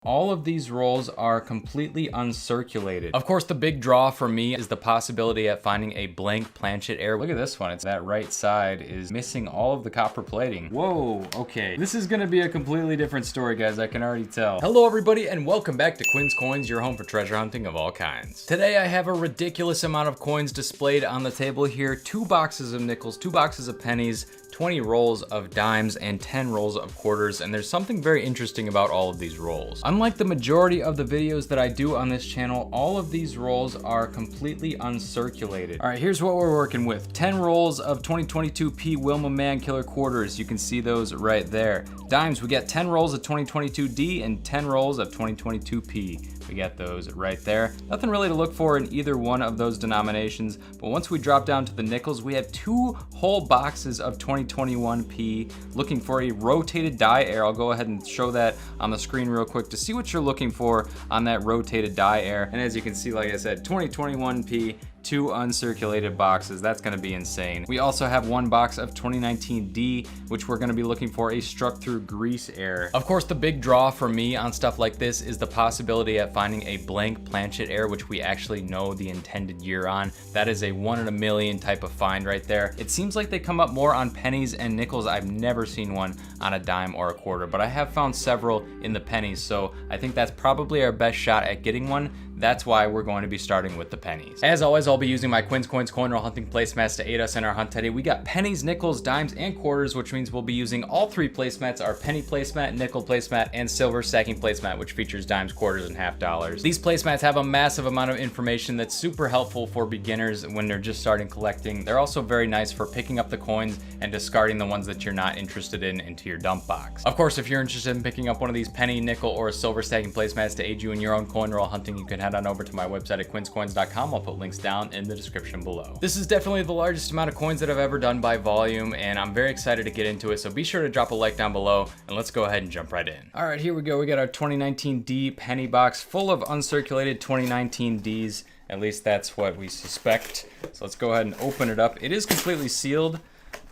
all of these rolls are completely uncirculated. Of course, the big draw for me is the possibility at finding a blank planchet error. Look at this one. It's that right side is missing all of the copper plating. Whoa, okay. This is gonna be a completely different story, guys. I can already tell. Hello, everybody, and welcome back to Quin's Coins, your home for treasure hunting of all kinds. Today, I have a ridiculous amount of coins displayed on the table here. 2 boxes of nickels, 2 boxes of pennies, 20 rolls of dimes, and 10 rolls of quarters, and there's something very interesting about all of these rolls. Unlike the majority of the videos that I do on this channel, all of these rolls are completely uncirculated. All right, here's what we're working with. 10 rolls of 2022 P Wilma Man Killer quarters. You can see those right there. Dimes, we got 10 rolls of 2022 D and 10 rolls of 2022 P. We got those right there. Nothing really to look for in either one of those denominations, but once we drop down to the nickels, we have 2 whole boxes of 2021 P, looking for a rotated die air. I'll go ahead and show that on the screen real quick to see what you're looking for on that rotated die air. And as you can see, like I said, 2021 P, 2 uncirculated boxes. That's gonna be insane. We also have 1 box of 2019 D, which we're gonna be looking for a struck through grease error. Of course, the big draw for me on stuff like this is the possibility at finding a blank planchet error, which we actually know the intended year on. That is a 1 in a million type of find right there. It seems like they come up more on pennies and nickels. I've never seen one on a dime or a quarter, but I have found several in the pennies, so I think that's probably our best shot at getting one. That's why we're going to be starting with the pennies. As always, I'll be using my Quin's Coins coin roll hunting placemats to aid us in our hunt today. We got pennies, nickels, dimes, and quarters, which means we'll be using all 3 placemats, our penny placemat, nickel placemat, and silver stacking placemat, which features dimes, quarters, and half dollars. These placemats have a massive amount of information that's super helpful for beginners when they're just starting collecting. They're also very nice for picking up the coins and discarding the ones that you're not interested in into your dump box. Of course, if you're interested in picking up one of these penny, nickel, or silver stacking placemats to aid you in your own coin roll hunting, you can head on over to my website at quinscoins.com. I'll put links down in the description below. This is definitely the largest amount of coins that I've ever done by volume, and I'm very excited to get into it, so be sure to drop a like down below, and let's go ahead and jump right in. All right, here we go. We got our 2019 D penny box full of uncirculated 2019 Ds. At least that's what we suspect. So let's go ahead and open it up. It is completely sealed.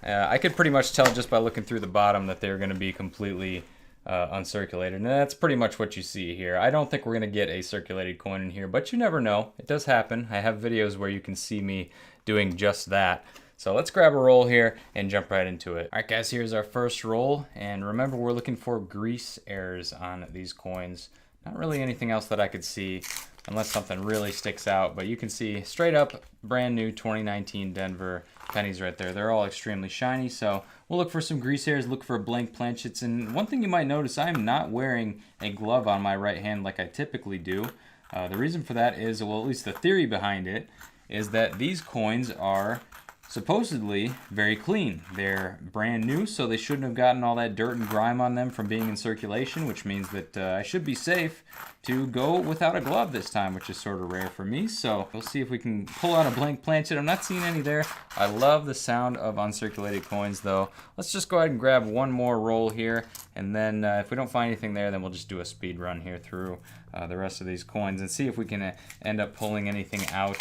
I could pretty much tell just by looking through the bottom that they're going to be completely uncirculated, and that's pretty much what you see here. I don't think we're gonna get a circulated coin in here, but you never know. It does happen. I have videos where you can see me doing just that. So let's grab a roll here and jump right into it. All right, guys, here's our first roll, and remember, we're looking for grease errors on these coins. Not really anything else that I could see, unless something really sticks out, but you can see straight up brand new 2019 Denver pennies right there. They're all extremely shiny, so we'll look for some grease hairs, look for blank planchets, and one thing you might notice, I am not wearing a glove on my right hand like I typically do. The reason for that is, well, at least the theory behind it, is that these coins are supposedly very clean. They're brand new, so they shouldn't have gotten all that dirt and grime on them from being in circulation, which means that I should be safe to go without a glove this time, which is sort of rare for me. So we'll see if we can pull out a blank planchet. I'm not seeing any there. I love the sound of uncirculated coins, though. Let's just go ahead and grab one more roll here, and then if we don't find anything there, then we'll just do a speed run here through the rest of these coins and see if we can end up pulling anything out.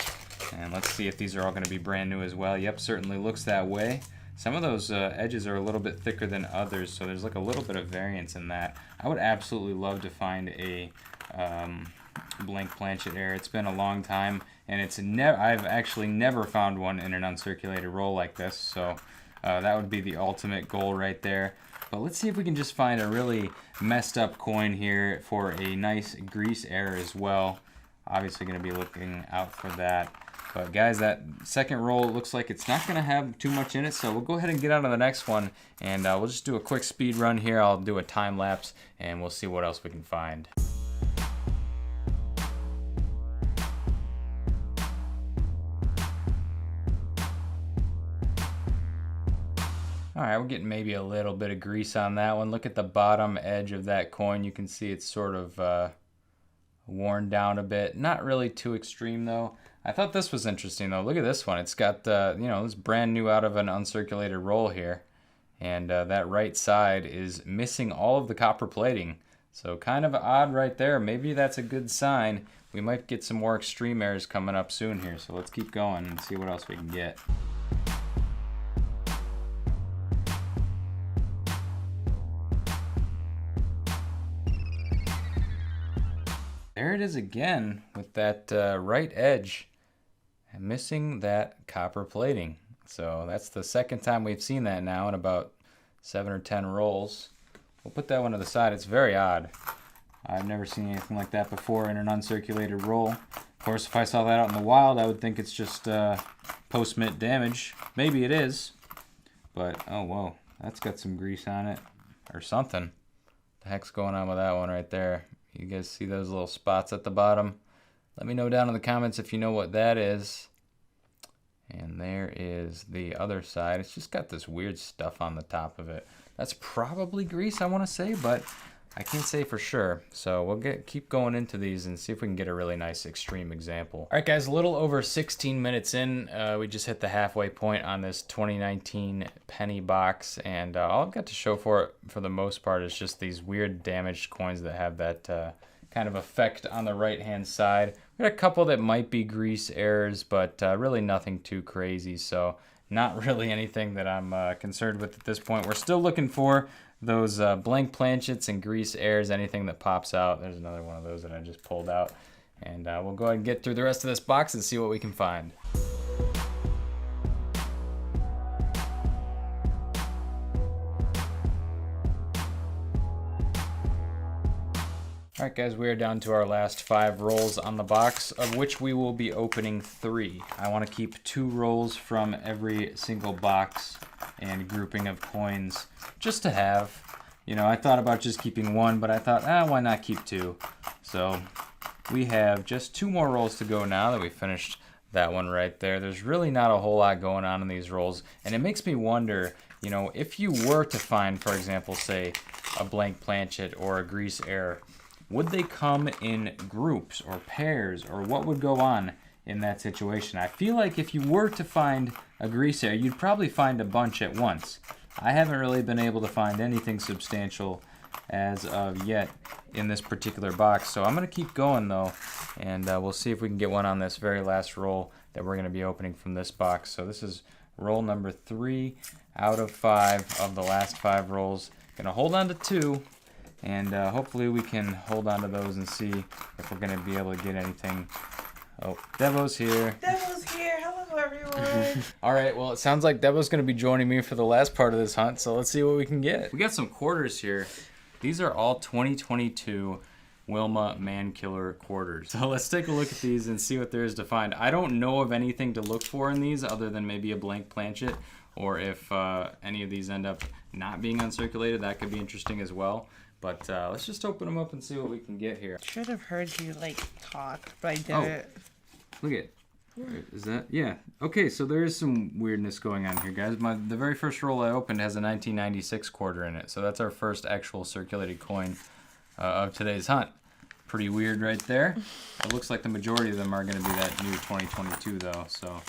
And let's see if these are all going to be brand new as well. Yep, certainly looks that way. Some of those edges are a little bit thicker than others, so there's like a little bit of variance in that. I would absolutely love to find a blank planchet error. It's been a long time, and I've actually never found one in an uncirculated roll like this, so that would be the ultimate goal right there. But let's see if we can just find a really messed up coin here for a nice grease error as well. Obviously going to be looking out for that. But guys, that second roll looks like it's not going to have too much in it, so we'll go ahead and get on to the next one, and we'll just do a quick speed run here. I'll do a time lapse, and we'll see what else we can find. All right, we're getting maybe a little bit of grease on that one. Look at the bottom edge of that coin. You can see it's sort of worn down a bit. Not really too extreme, though. I thought this was interesting, though. Look at this one. It's got, you know, it's brand new out of an uncirculated roll here. And that right side is missing all of the copper plating. So kind of odd right there. Maybe that's a good sign. We might get some more extreme errors coming up soon here. So let's keep going and see what else we can get. There it is again with that right edge missing that copper plating. So that's the second time we've seen that now in about 7 or 10 rolls. We'll put that one to the side. It's very odd. I've never seen anything like that before in an uncirculated roll. Of course, if I saw that out in the wild, I would think it's just post-mint damage. Maybe it is. But, oh, whoa. That's got some grease on it. Or something. What the heck's going on with that one right there? You guys see those little spots at the bottom? Let me know down in the comments if you know what that is. And there is the other side. It's just got this weird stuff on the top of it. That's probably grease, I want to say, but I can't say for sure. So we'll keep going into these and see if we can get a really nice extreme example. All right, guys, a little over 16 minutes in. We just hit the halfway point on this 2019 penny box, and all I've got to show for it, for the most part, is just these weird damaged coins that have that kind of effect on the right-hand side. We got a couple that might be grease errors, but really nothing too crazy. So not really anything that I'm concerned with at this point. We're still looking for those blank planchets and grease errors, anything that pops out. There's another one of those that I just pulled out. And we'll go ahead and get through the rest of this box and see what we can find. Alright guys, we are down to our last 5 rolls on the box, of which we will be opening 3. I want to keep 2 rolls from every single box and grouping of coins just to have. You know, I thought about just keeping 1, but I thought, why not keep 2? So we have just 2 more rolls to go now that we finished that one right there. There's really not a whole lot going on in these rolls, and it makes me wonder, you know, if you were to find, for example, say a blank planchet or a grease error, would they come in groups or pairs, or what would go on in that situation? I feel like if you were to find a grease error, you'd probably find a bunch at once. I haven't really been able to find anything substantial as of yet in this particular box, so I'm going to keep going though, and we'll see if we can get one on this very last roll that we're going to be opening from this box. So this is roll number 3 out of 5 of the last 5 rolls. Going to hold on to 2. And hopefully we can hold on to those and see if we're going to be able to get anything. Oh, Devo's here. Devo's here. Hello, everyone. All right, well, it sounds like Devo's going to be joining me for the last part of this hunt, so let's see what we can get. We got some quarters here. These are all 2022 Wilma Mankiller quarters. So let's take a look at these and see what there is to find. I don't know of anything to look for in these other than maybe a blank planchet, or if any of these end up not being uncirculated, that could be interesting as well. But let's just open them up and see what we can get here. Should have heard you talk, but I didn't. Look at, is that, yeah. Okay, so there is some weirdness going on here, guys. The very first roll I opened has a 1996 quarter in it, so that's our first actual circulated coin of today's hunt. Pretty weird right there. It looks like the majority of them are going to be that new 2022 though, so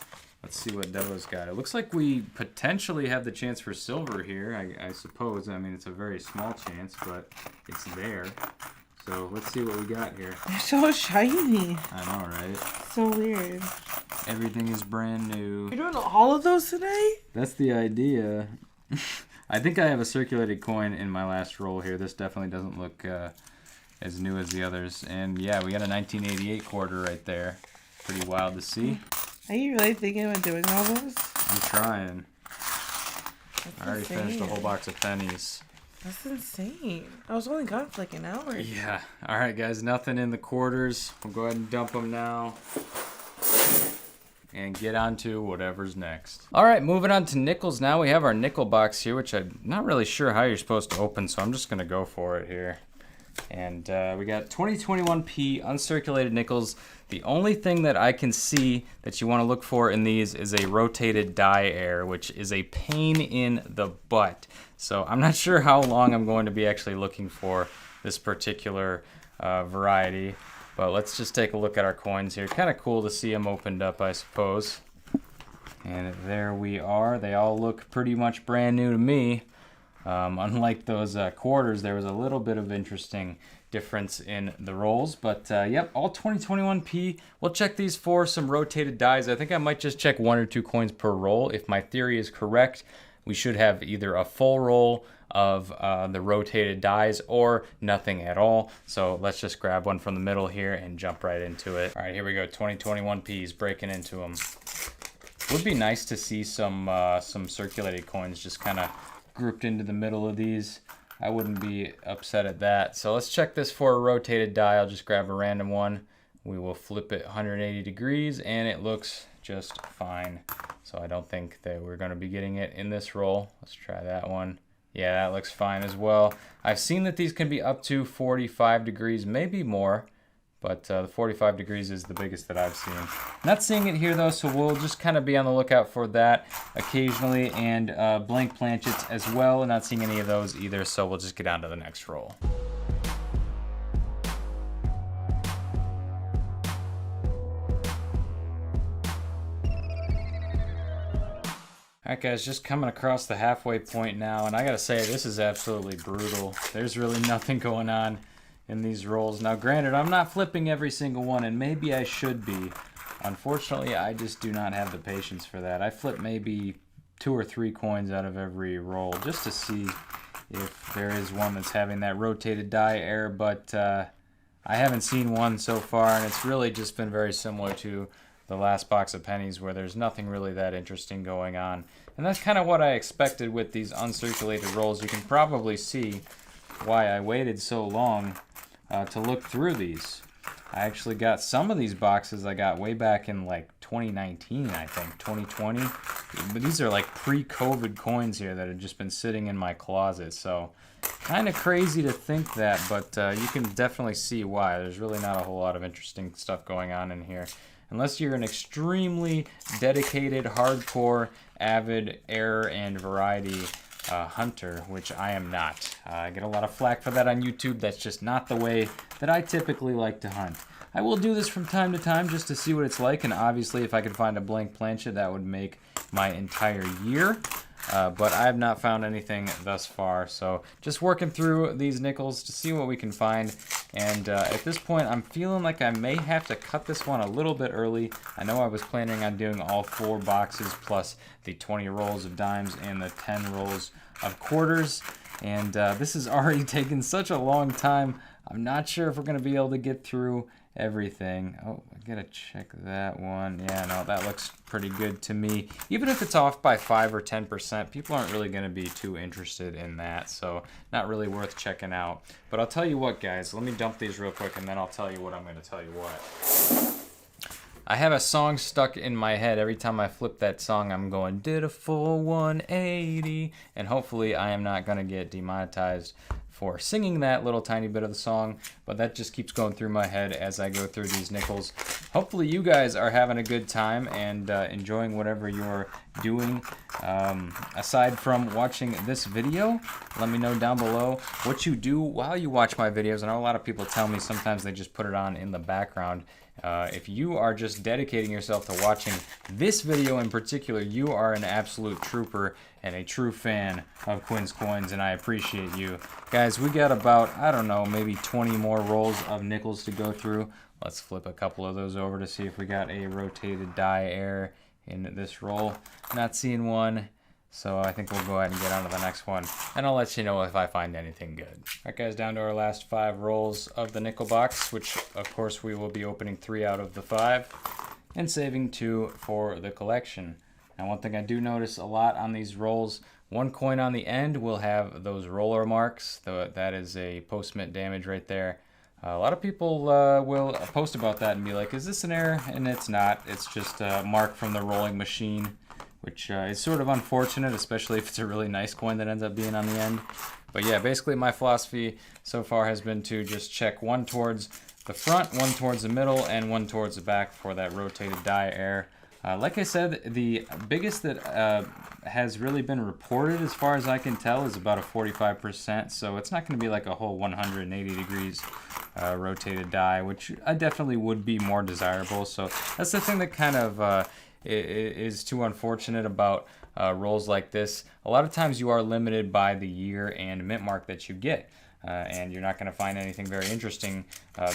let's see what Devo's got. It looks like we potentially have the chance for silver here, I suppose. I mean, it's a very small chance, but it's there. So let's see what we got here. They're so shiny. I know, right? So weird. Everything is brand new. You're doing all of those today? That's the idea. I think I have a circulated coin in my last roll here. This definitely doesn't look as new as the others. And yeah, we got a 1988 quarter right there. Pretty wild to see. Are you really thinking about doing all those? I'm trying. That's I already finished a whole box of pennies. That's insane. I was only gone for like an hour. Yeah. All right, guys. Nothing in the quarters. We'll go ahead and dump them now. And get on to whatever's next. All right, moving on to nickels now. We have our nickel box here, which I'm not really sure how you're supposed to open, so I'm just going to go for it here. And we got 2021p uncirculated nickels. The only thing that I can see that you want to look for in these is a rotated die error, which is a pain in the butt. So I'm not sure how long I'm going to be actually looking for this particular variety. But let's just take a look at our coins here. Kind of cool to see them opened up, I suppose. And there we are. They all look pretty much brand new to me. Unlike those quarters, there was a little bit of interesting difference in the rolls. But yep, all 2021p. We'll check these for some rotated dies. I think I might just check 1 or 2 coins per roll. If my theory is correct, we should have either a full roll of the rotated dies or nothing at all. So let's just grab one from the middle here and jump right into it. All right, here we go. 2021 Ps, breaking into them. Would be nice to see some circulated coins just kind of grouped into the middle of these. I wouldn't be upset at that. So let's check this for a rotated die. I'll just grab a random one. We will flip it 180 degrees and it looks just fine. So I don't think that we're going to be getting it in this roll. Let's try that one. Yeah, that looks fine as well. I've seen that these can be up to 45 degrees, maybe more. But the 45 degrees is the biggest that I've seen. Not seeing it here though, so we'll just kind of be on the lookout for that occasionally, and blank planchets as well. Not seeing any of those either, so we'll just get on to the next roll. Alright guys, just coming across the halfway point now, and I gotta say, this is absolutely brutal. There's really nothing going on in these rolls. Now granted, I'm not flipping every single one, and maybe I should be. Unfortunately, I just do not have the patience for that. I flip maybe 2 or 3 coins out of every roll just to see if there is one that's having that rotated die error, but I haven't seen one so far, and it's really just been very similar to the last box of pennies where there's nothing really that interesting going on. And that's kind of what I expected with these uncirculated rolls. You can probably see why I waited so long to look through these. I actually got some of these boxes I got way back in like 2019, I think, 2020. But these are like pre-COVID coins here that have just been sitting in my closet. So kind of crazy to think that, but you can definitely see why. There's really not a whole lot of interesting stuff going on in here. Unless you're an extremely dedicated, hardcore, avid error and variety hunter, which I am not. I get a lot of flack for that on YouTube. That's just not the way that I typically like to hunt. I will do this from time to time just to see what it's like, and obviously if I could find a blank planchet, that would make my entire year. But I have not found anything thus far, so just working through these nickels to see what we can find. And at this point, I'm feeling like I may have to cut this one a little bit early. I know I was planning on doing all 4 boxes plus the 20 rolls of dimes and the 10 rolls of quarters. And this has already taken such a long time. I'm not sure if we're going to be able to get through everything. Oh, I gotta check that one. Yeah, no, that looks pretty good to me. Even if it's off by 5 or 10%, people aren't really gonna be too interested in that, so not really worth checking out. But I'll tell you what, guys, let me dump these real quick and then I'll tell you what I'm gonna tell you what. I have a song stuck in my head. Every time I flip that song, I'm going, did a full 180, and hopefully I am not gonna get demonetized for singing that little tiny bit of the song, but that just keeps going through my head as I go through these nickels. Hopefully you guys are having a good time and enjoying whatever you're doing. Aside from watching this video, let me know down below what you do while you watch my videos. I know a lot of people tell me sometimes they just put it on in the background. If you are just dedicating yourself to watching this video in particular, you are an absolute trooper and a true fan of Quin Coins, and I appreciate you. Guys, we got about, I don't know, maybe 20 more rolls of nickels to go through. Let's flip a couple of those over to see if we got a rotated die error in this roll. Not seeing one. So I think we'll go ahead and get on to the next one, and I'll let you know if I find anything good. All right, guys, down to our last 5 rolls of the nickel box, which of course we will be opening 3 out of the 5 and saving 2 for the collection. Now, one thing I do notice a lot on these rolls, one coin on the end will have those roller marks. That is a post-mint damage right there. A lot of people will post about that and be like, is this an error? And it's not. It's just a mark from the rolling machine, which is sort of unfortunate, especially if it's a really nice coin that ends up being on the end. But yeah, basically my philosophy so far has been to just check one towards the front, one towards the middle, and one towards the back for that rotated die error. Like I said, the biggest that has really been reported as far as I can tell is about a 45%, so it's not going to be like a whole 180 degrees rotated die, which I definitely would be more desirable. So that's the thing that kind of is too unfortunate about rolls like this. A lot of times you are limited by the year and mint mark that you get. and you're not going to find anything very interesting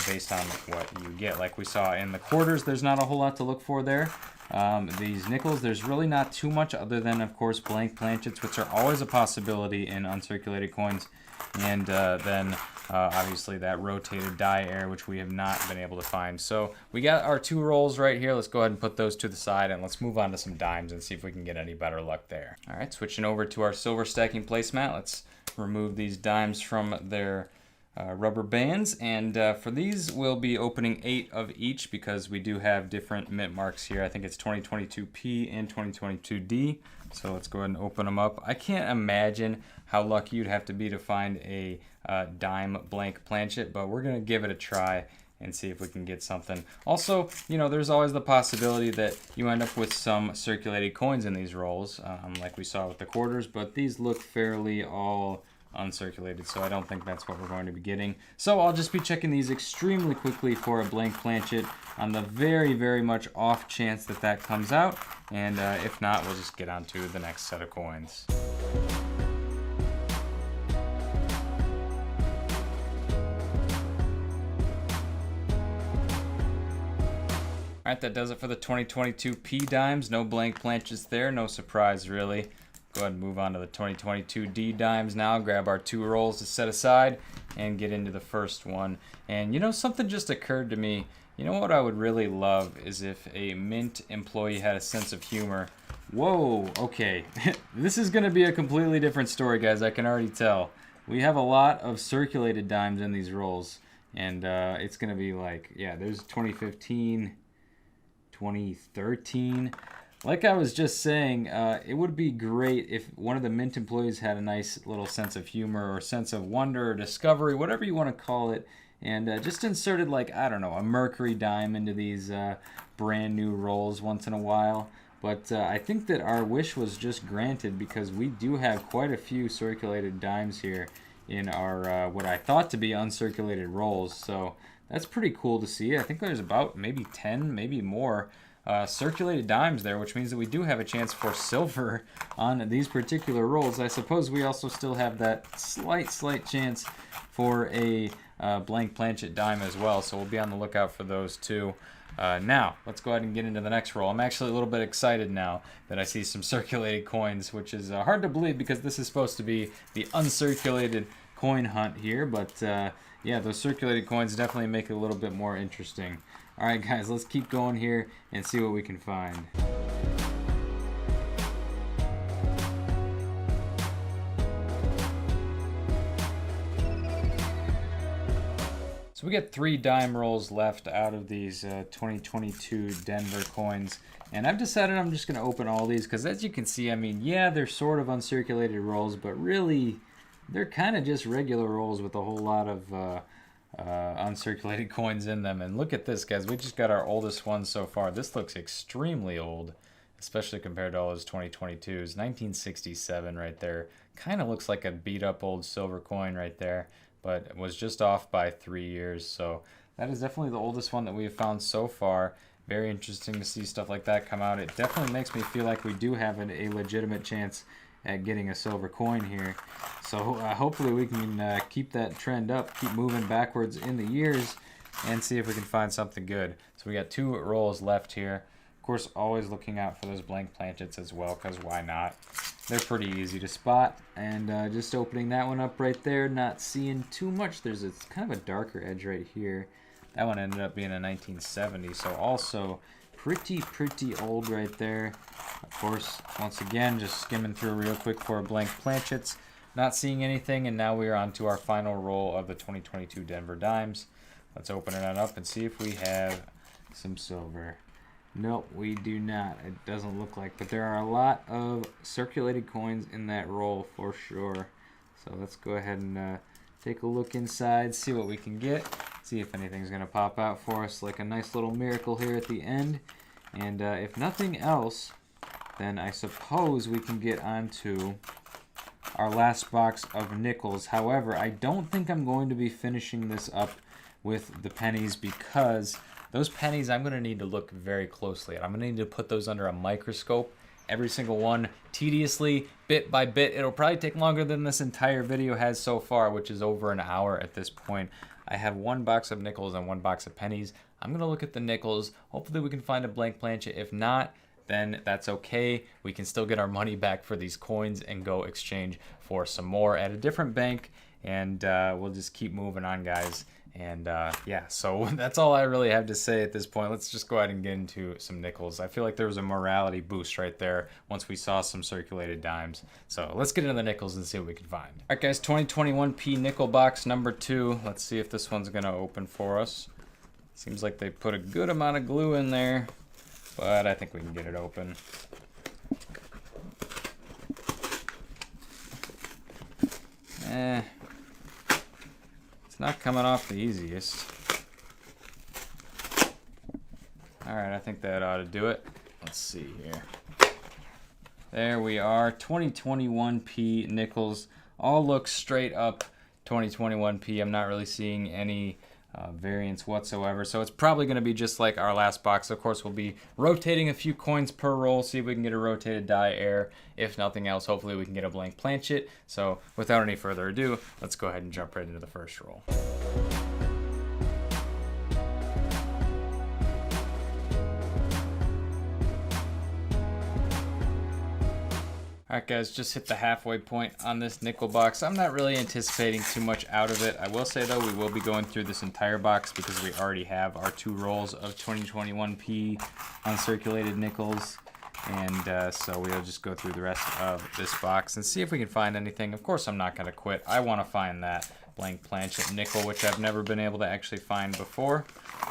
based on what you get. Like we saw in the quarters, there's not a whole lot to look for there. These nickels, there's really not too much other than, of course, blank planchets, which are always a possibility in uncirculated coins. And then obviously that rotated die air, which we have not been able to find. So we got our 2 rolls right here. Let's go ahead and put those to the side, and let's move on to some dimes and see if we can get any better luck there. All right, switching over to our silver stacking placemat. Let's remove these dimes from their rubber bands, and for these we'll be opening 8 of each because we do have different mint marks here. I think it's 2022P and 2022D. So let's go ahead and open them up. I can't imagine how lucky you'd have to be to find a dime blank planchet, but we're gonna give it a try and see if we can get something. Also, you know, there's always the possibility that you end up with some circulated coins in these rolls, like we saw with the quarters, but these look fairly all uncirculated, so I don't think that's what we're going to be getting. So I'll just be checking these extremely quickly for a blank planchet on the very, very much off chance that that comes out, and if not, we'll just get on to the next set of coins. Alright, that does it for the 2022 P dimes. No blank planches there, no surprise really. Go ahead and move on to the 2022 D dimes now. Grab our 2 rolls to set aside and get into the first one. And you know, something just occurred to me. You know what I would really love is if a mint employee had a sense of humor. Whoa, okay. This is going to be a completely different story, guys. I can already tell. We have a lot of circulated dimes in these rolls. And it's going to be like, yeah, there's 2015, 2013. Like I was just saying, it would be great if one of the mint employees had a nice little sense of humor or sense of wonder or discovery, whatever you want to call it, and just inserted, like, I don't know, a mercury dime into these brand new rolls once in a while. But I think that our wish was just granted because we do have quite a few circulated dimes here in our what I thought to be uncirculated rolls. So that's pretty cool to see. I think there's about maybe 10, maybe more circulated dimes there, which means that we do have a chance for silver on these particular rolls. I suppose we also still have that slight chance for a blank planchet dime as well, so we'll be on the lookout for those too. Now, let's go ahead and get into the next roll. I'm actually a little bit excited now that I see some circulated coins, which is hard to believe because this is supposed to be the uncirculated coin hunt here, but yeah, those circulated coins definitely make it a little bit more interesting. Alright guys, let's keep going here and see what we can find. So we got 3 dime rolls left out of these 2022 Denver coins. And I've decided I'm just going to open all these because as you can see, I mean, yeah, they're sort of uncirculated rolls, but really they're kind of just regular rolls with a whole lot of uncirculated coins in them. And look at this, guys. We just got our oldest one so far. This looks extremely old, especially compared to all those 2022s. 1967 right there. Kind of looks like a beat up old silver coin right there, but was just off by 3 years. So that is definitely the oldest one that we have found so far. Very interesting to see stuff like that come out. It definitely makes me feel like we do have a legitimate chance at getting a silver coin here. So hopefully we can keep that trend up, keep moving backwards in the years, and see if we can find something good. So we got 2 rolls left here. Of course, always looking out for those blank planchets as well, because why not? They're pretty easy to spot. And just opening that one up right there, not seeing too much. There's a kind of a darker edge right here. That one ended up being a 1970, so also pretty old right there. Of course, once again, just skimming through real quick for blank planchets, not seeing anything, and now we are on to our final roll of the 2022 Denver dimes. Let's open it up and see if we have some silver. Nope, we do not. It doesn't look like, but there are a lot of circulated coins in that roll for sure. So let's go ahead and take a look inside, see what we can get, see if anything's going to pop out for us, like a nice little miracle here at the end. And if nothing else, then I suppose we can get onto our last box of nickels. However, I don't think I'm going to be finishing this up with the pennies because those pennies I'm going to need to look very closely at. I'm going to need to put those under a microscope every single one tediously, bit by bit. It'll probably take longer than this entire video has so far, which is over an hour at this point. I have 1 box of nickels and 1 box of pennies. I'm going to look at the nickels. Hopefully we can find a blank planchet. If not, then that's okay. We can still get our money back for these coins and go exchange for some more at a different bank. And we'll just keep moving on, guys. And yeah, so that's all I really have to say at this point. Let's just go ahead and get into some nickels. I feel like there was a morality boost right there once we saw some circulated dimes. So let's get into the nickels and see what we can find. All right, guys, 2021P nickel box number 2. Let's see if this one's gonna open for us. Seems like they put a good amount of glue in there, but I think we can get it open. It's not coming off the easiest. Alright, I think that ought to do it. Let's see here. There we are, 2021P nickels. All look straight up 2021P. I'm not really seeing any variance whatsoever, so it's probably going to be just like our last box. Of course, we'll be rotating a few coins per roll, see if we can get a rotated die air. If nothing else, hopefully we can get a blank planchet. So without any further ado, let's go ahead and jump right into the first roll. Alright guys, just hit the halfway point on this nickel box. I'm not really anticipating too much out of it. I will say though, we will be going through this entire box because we already have our 2 rolls of 2021P uncirculated nickels. And so we'll just go through the rest of this box and see if we can find anything. Of course I'm not going to quit. I want to find that blank planchet nickel, which I've never been able to actually find before.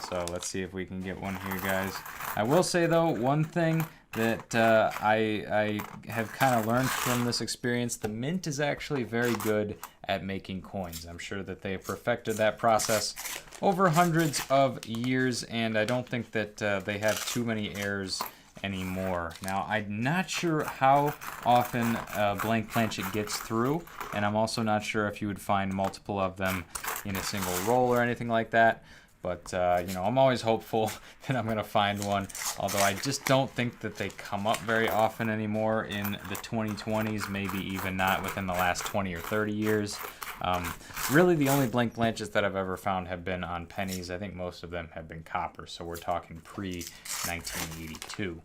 So let's see if we can get one here, guys. I will say though, one thing that I have kind of learned from this experience, the mint is actually very good at making coins. I'm sure that they have perfected that process over hundreds of years, and I don't think that they have too many errors anymore. Now, I'm not sure how often blank planchet gets through, and I'm also not sure if you would find multiple of them in a single roll or anything like that. But, you know, I'm always hopeful that I'm going to find one, although I just don't think that they come up very often anymore in the 2020s, maybe even not within the last 20 or 30 years. Really, the only blank planchets that I've ever found have been on pennies. I think most of them have been copper, so we're talking pre-1982.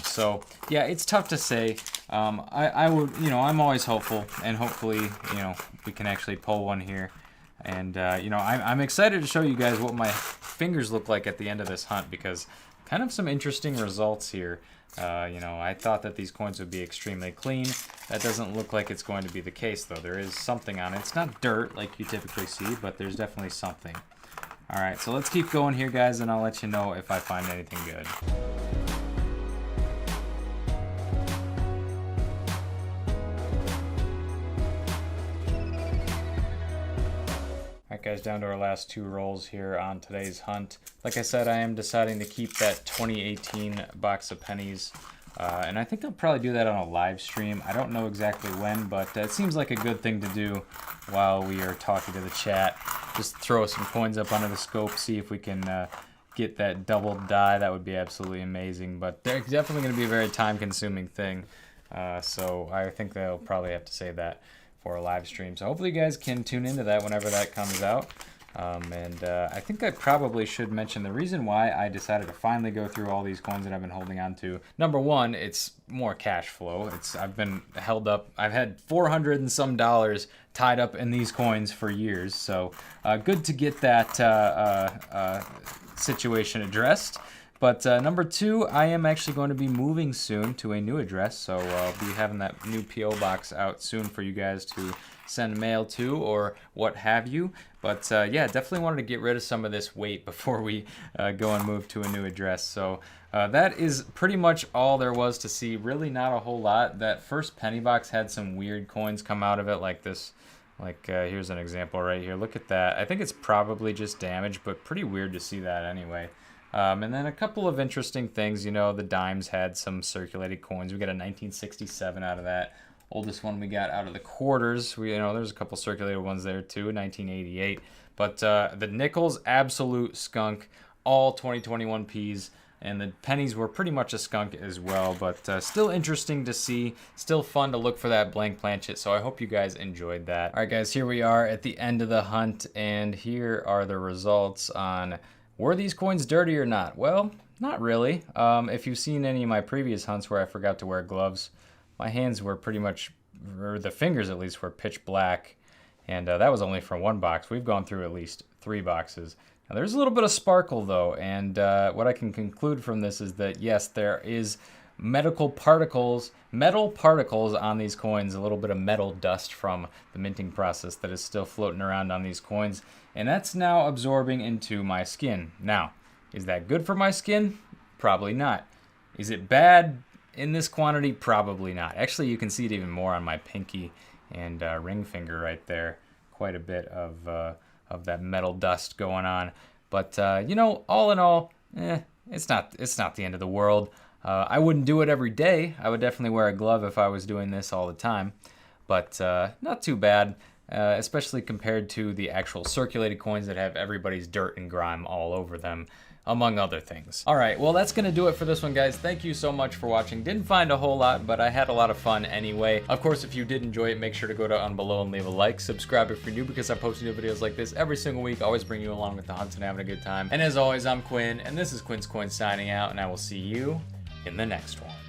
So, yeah, it's tough to say. I would, you know, I'm always hopeful, and hopefully, you know, we can actually pull one here. And, you know, I'm excited to show you guys what my fingers look like at the end of this hunt, because kind of some interesting results here. You know, I thought that these coins would be extremely clean. That doesn't look like it's going to be the case, though. There is something on it. It's not dirt like you typically see, but there's definitely something. All right, so let's keep going here, guys, and I'll let you know if I find anything good. Alright guys, down to our last 2 rolls here on today's hunt. Like I said, I am deciding to keep that 2018 box of pennies. And I think I'll probably do that on a live stream. I don't know exactly when, but it seems like a good thing to do while we are talking to the chat. Just throw some coins up under the scope, see if we can get that double die. That would be absolutely amazing. But they're definitely going to be a very time-consuming thing. So I think they'll probably have to say that for a live stream. So hopefully you guys can tune into that whenever that comes out. I think I probably should mention the reason why I decided to finally go through all these coins that I've been holding on to. Number one, it's more cash flow. I've been held up. I've had $400 and some tied up in these coins for years. So good to get that situation addressed. But number 2, I am actually going to be moving soon to a new address, so I'll be having that new P.O. box out soon for you guys to send mail to or what have you. But yeah, definitely wanted to get rid of some of this weight before we go and move to a new address. So that is pretty much all there was to see. Really not a whole lot. That first penny box had some weird coins come out of it like this. Like here's an example right here. Look at that. I think it's probably just damage, but pretty weird to see that anyway. And then a couple of interesting things, you know, the dimes had some circulated coins. We got a 1967 out of that. Oldest one we got out of the quarters. You know, there's a couple circulated ones there too, 1988. But the nickels, absolute skunk, all 2021 Ps. And the pennies were pretty much a skunk as well, but still interesting to see, still fun to look for that blank planchet, so I hope you guys enjoyed that. All right guys, here we are at the end of the hunt, and here are the results on were these coins dirty or not? Well, not really. If you've seen any of my previous hunts where I forgot to wear gloves, my hands were pretty much, or the fingers at least, were pitch black, and that was only from one box. We've gone through at least 3 boxes. Now, there's a little bit of sparkle though, and what I can conclude from this is that yes, there is metal particles on these coins, a little bit of metal dust from the minting process that is still floating around on these coins, and that's now absorbing into my skin. Now, is that good for my skin? Probably not. Is it bad in this quantity? Probably not. Actually, you can see it even more on my pinky and ring finger right there. Quite a bit of that metal dust going on, but you know, all in all, it's not the end of the world. I wouldn't do it every day. I would definitely wear a glove if I was doing this all the time, but not too bad, especially compared to the actual circulated coins that have everybody's dirt and grime all over them, among other things. All right, well, that's gonna do it for this one, guys. Thank you so much for watching. Didn't find a whole lot, but I had a lot of fun anyway. Of course, if you did enjoy it, make sure to go down below and leave a like. Subscribe if you're new, because I post new videos like this every single week. Always bring you along with the hunts and having a good time. And as always, I'm Quinn, and this is Quin's Coins signing out, and I will see you in the next one.